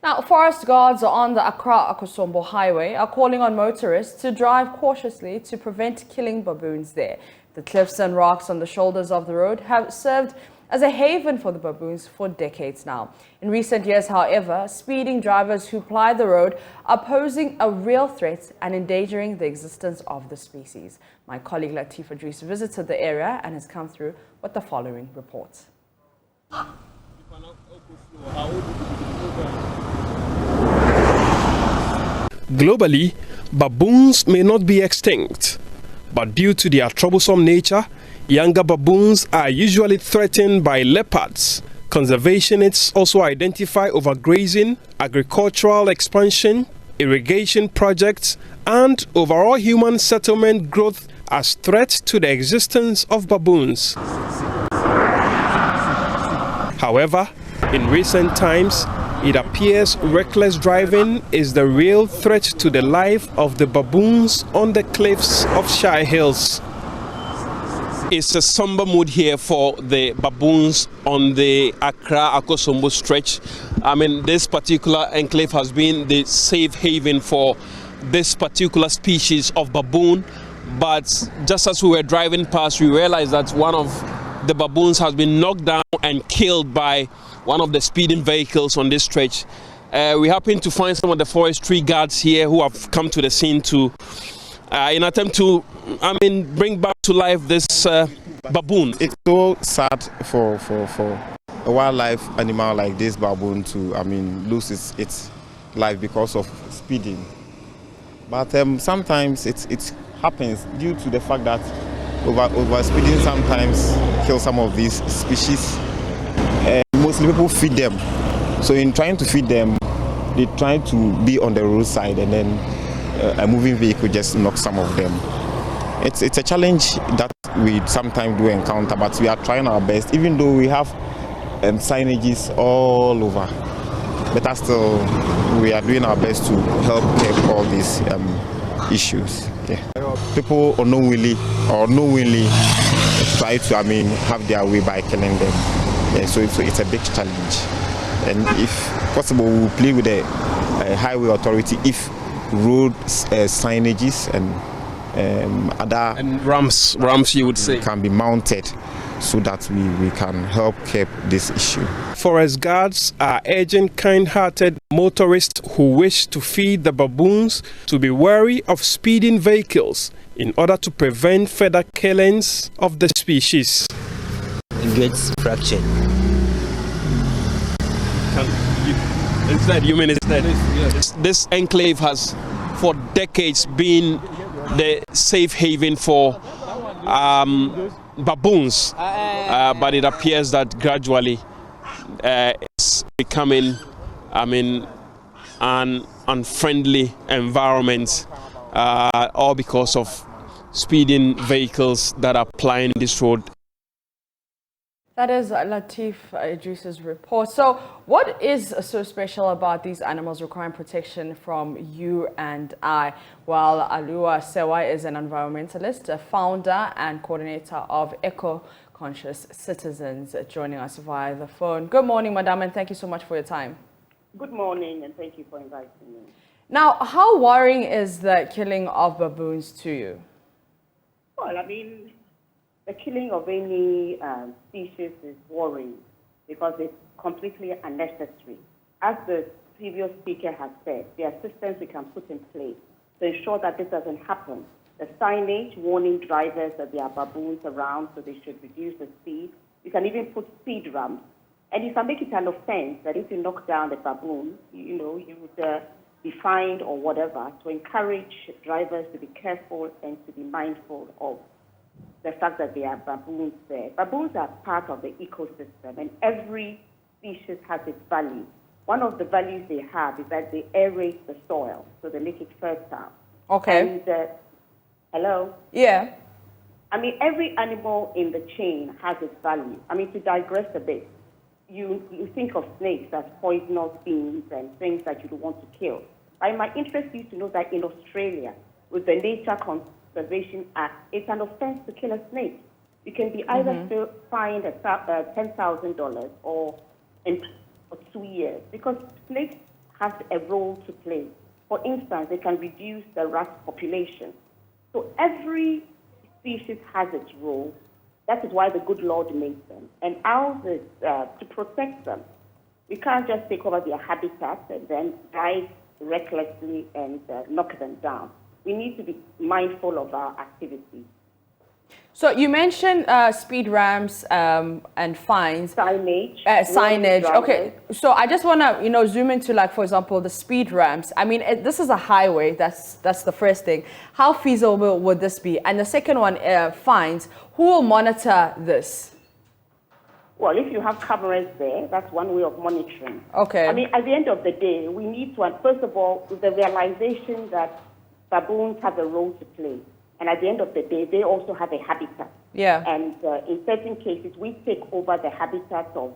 Now, forest guards on the Accra-Akosombo highway are calling on motorists to drive cautiously to prevent killing baboons there. The cliffs and rocks on the shoulders of the road have served as a haven for the baboons for decades now. In recent years, however, speeding drivers who ply the road are posing a real threat and endangering the existence of the species. My colleague Latif Idris visited the area and has come through with the following report. Globally, baboons may not be extinct, but due to their troublesome nature, younger baboons are usually threatened by leopards. Conservationists also identify overgrazing, agricultural expansion, irrigation projects, and overall human settlement growth as threats to the existence of baboons. However, in recent times, it appears reckless driving is the real threat to the life of the baboons on the cliffs of Shire Hills. It's a somber mood here for the baboons on the Accra-Akosombo stretch. I mean, this particular enclave has been the safe haven for this particular species of baboon. But just as we were driving past, we realized that one of the baboons has been knocked down and killed by one of the speeding vehicles on this stretch. We happen to find some of the forestry guards here who have come to the scene to in attempt to, bring back to life this baboon. It's so sad for a wildlife animal like this baboon to, lose its life because of speeding. But sometimes it happens due to the fact that over speeding sometimes kills some of these species. Mostly people feed them. So in trying to feed them, they try to be on the roadside, and then a moving vehicle just knocks some of them. It's a challenge that we sometimes do encounter, but we are trying our best, even though we have signages all over. But still, we are doing our best to help curb all these issues. Yeah. People unknowingly or knowingly try to have their way by killing them. Yeah, so it's a big challenge. And if possible, we'll plead with the highway authority if road signages and other ramps you would say can be mounted so that we can help curb this issue. Forest guards are urging kind-hearted motorists who wish to feed the baboons to be wary of speeding vehicles in order to prevent further killings of the species. It gets fractured. This enclave has for decades been the safe haven for baboons, but it appears that gradually it's becoming, an unfriendly environment, all because of speeding vehicles that are plying this road. That is Latif Idris's report. So what is so special about these animals requiring protection from you and I? Well, Awula Serwaa is an environmentalist, a founder and coordinator of Eco-Conscious Citizens, joining us via the phone. Good morning, madam, and thank you so much for your time. Good morning, and thank you for inviting me. Now, how worrying is the killing of baboons to you? Well, the killing of any species is worrying because it's completely unnecessary. As the previous speaker has said, there are systems we can put in place to ensure that this doesn't happen. The signage warning drivers that there are baboons around, so they should reduce the speed. You can even put speed ramps. And you can make it an offense that if you knock down the baboon, you would be fined or whatever, to encourage drivers to be careful and to be mindful of the fact that there are baboons there. Baboons are part of the ecosystem, and every species has its value. One of the values they have is that they aerate the soil, so they make it fertile. Okay. And, hello? Yeah. Every animal in the chain has its value. To digress a bit, you think of snakes as poisonous beings and things that you don't want to kill. It might interest you to know that in Australia, with the Nature Conservation Act, it's an offense to kill a snake. You can be either fined $10,000 or in 2 years, because snakes has a role to play. For instance, they can reduce the rat population. So every species has its role. That is why the good Lord made them. And ours is to protect them. We can't just take over their habitat and then drive recklessly and knock them down. We need to be mindful of our activities. So you mentioned speed ramps and fines. Signage. Signage. Okay. So I just want to, zoom into, like, for example, the speed ramps. I mean, this is a highway. That's the first thing. How feasible would this be? And the second one, fines. Who will monitor this? Well, if you have cameras there, that's one way of monitoring. Okay. I mean, at the end of the day, we need to, first of all, the realization that baboons have a role to play. And at the end of the day, they also have a habitat. Yeah. And in certain cases, we take over the habitat of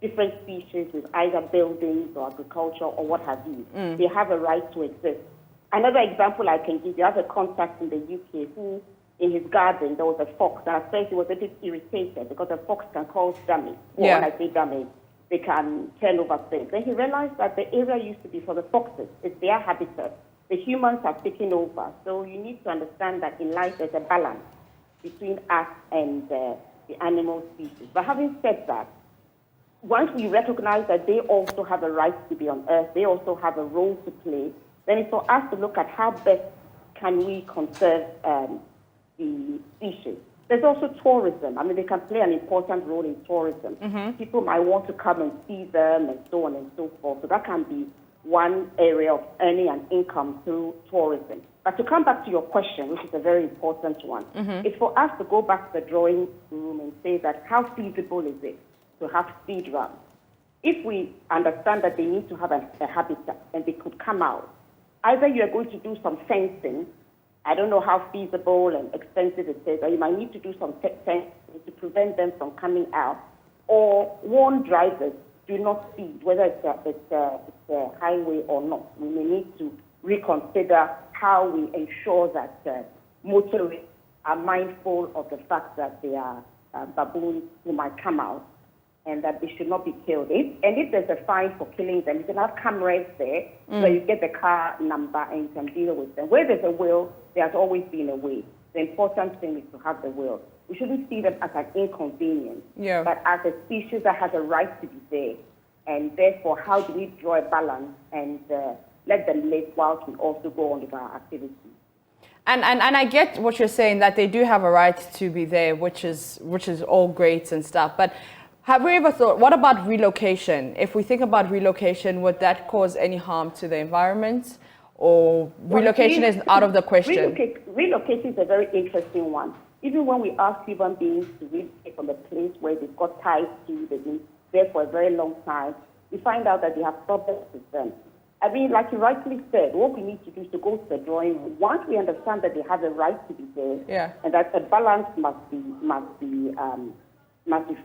different species with either buildings or agriculture or what have you. They have a right to exist. Another example I can give you, I have a contact in the UK who, in his garden, there was a fox. And at first, he was a bit irritated because a fox can cause damage. Well, Yeah. when I say damage, they can turn over things. Then he realized that the area used to be for the foxes. It's their habitat. The humans have taken over. So you need to understand that in life there's a balance between us and the animal species. But having said that, once we recognize that they also have a right to be on Earth, they also have a role to play, then it's for us to look at how best can we conserve the species. There's also tourism. I mean, they can play an important role in tourism. People might want to come and see them and so on and so forth. So that can be one area of earning an income through tourism. But to come back to your question, which is a very important one, it's for us to go back to the drawing room and say that how feasible is it to have speed runs? If we understand that they need to have a habitat and they could come out, either you are going to do some fencing, I don't know how feasible and expensive it is, or you might need to do some fencing to prevent them from coming out, or warn drivers, do not speed, whether it's a highway or not. We may need to reconsider how we ensure that motorists are mindful of the fact that there are baboons who might come out and that they should not be killed. If there's a fine for killing them, you can have cameras there so you get the car number and you can deal with them. Where there's a will, there's always been a way. The important thing is to have the will. We shouldn't see them as an inconvenience, but as a species that has a right to be there. And therefore, how do we draw a balance and let them live whilst we also go on with our activities? And I get what you're saying, that they do have a right to be there, which is all great and stuff. But have we ever thought, what about relocation? If we think about relocation, would that cause any harm to the environment? Or relocation is out of the question? Relocation is a very interesting one. Even when we ask human beings to relocate from a place where they've got ties to, they've been there for a very long time, we find out that they have problems with them. I mean, like you rightly said, what we need to do is to go to the drawing room. Once we understand that they have a right to be there, and that a balance must be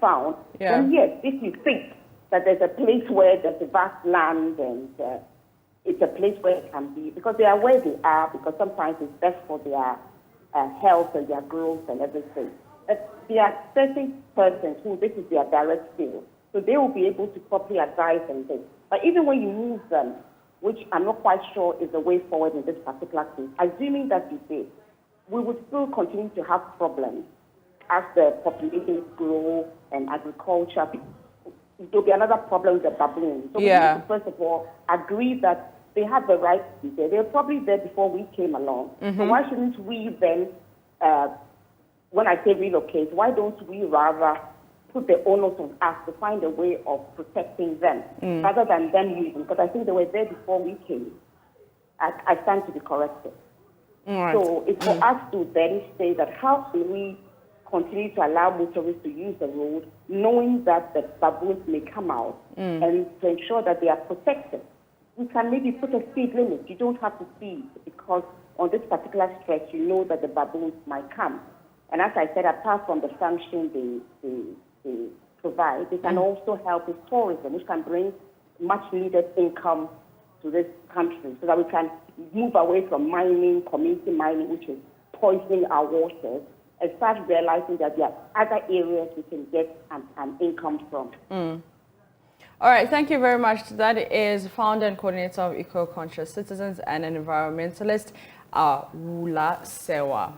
found, then yes, if you think that there's a place where there's a vast land and it's a place where it can be, because they are where they are, because sometimes it's best for their health and their growth and everything. There are certain persons who this is their direct field, so they will be able to properly advise on this. But even when you move them, which I'm not quite sure is the way forward in this particular case, assuming that you did, we would still continue to have problems as the populations grow and agriculture. There'll be another problem with the baboons. So we need to, first of all, agree that they have the right to be there. They were probably there before we came along. So why shouldn't we then, when I say relocate, why don't we rather put the onus on us to find a way of protecting them rather than them leaving? Because I think they were there before we came. I stand to be corrected. Right. So it's for us to then say that how do we continue to allow motorists to use the road, knowing that the baboons may come out, and to ensure that they are protected. We can maybe put a speed limit. You don't have to speed because on this particular stretch, you know that the baboons might come. And as I said, apart from the function they provide, they can also help with tourism, which can bring much needed income to this country so that we can move away from mining, community mining, which is poisoning our waters, and start realizing that there are other areas we can get an income from. All right, thank you very much. That is founder and coordinator of Eco-Conscious Citizens and an environmentalist, Awula Serwaa.